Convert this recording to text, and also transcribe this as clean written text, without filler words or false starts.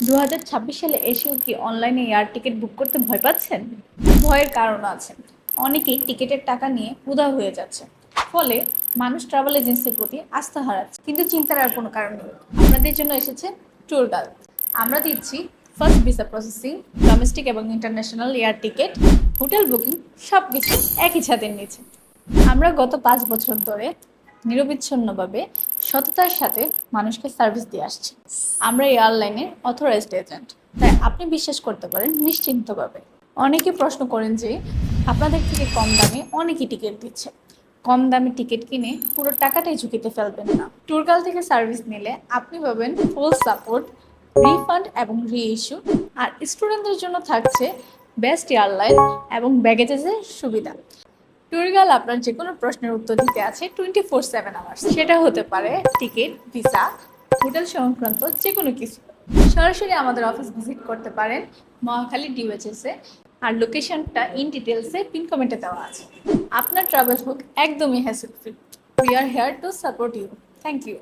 2026 সালে এসেও কি অনলাইনে এয়ার টিকিট বুক করতে ভয় পাচ্ছেন? ভয়ের কারণ আছে। অনেকেই টিকিটের টাকা নিয়ে উধাও হয়ে যাচ্ছে। ফলে মানুষ ট্রাভেল এজেন্সির প্রতি আস্থা হারাচ্ছে। কিন্তু চিন্তার আর কোনো কারণ নেই। আপনাদের জন্য এসেছে ট্যুরগাল। আমরা দিচ্ছি ফার্স্ট ভিসা প্রসেসিং, ডোমেস্টিক এবং international air ticket, hotel booking সবকিছু একই ছাদের নিচে। আমরা গত 5 বছর ধরে নিরবিচ্ছিন্নভাবে সততার সাথে মানুষকে সার্ভিস দিয়ে আসছি। আমরা এয়ারলাইনের অথরাইজড এজেন্ট, তাই আপনি বিশ্বাস করতে পারেন নিশ্চিন্তভাবে। অনেকে প্রশ্ন করেন যে আপনাদের থেকে কম দামে অনেকেই টিকিট দিচ্ছে, কম দামে টিকিট কিনে পুরো টাকাটাই ঝুঁকিতে ফেলবেন না। ট্যুরগাল থেকে সার্ভিস নিলে আপনি পাবেন ফুল সাপোর্ট, রিফান্ড এবং রিইস্যু। আর স্টুডেন্টদের জন্য থাকছে বেস্ট এয়ারলাইন এবং ব্যাগেজেসের সুবিধা। ট্যুরগাল আপনার যে কোনো প্রশ্নের উত্তর দিতে আছে 24/7 আওয়ার্স। সেটা হতে পারে টিকিট, ভিসা, হোটেল সংক্রান্ত যে কোনো কিছু। সরাসরি আমাদের অফিস ভিজিট করতে পারেন মহাখালী ডিওএইচএস-এ। আর লোকেশনটা ইন ডিটেলসে পিন কমেন্টে দেওয়া আছে। আপনার ট্রাভেল হোক একদমই hassle free. We are here to support you. Thank you.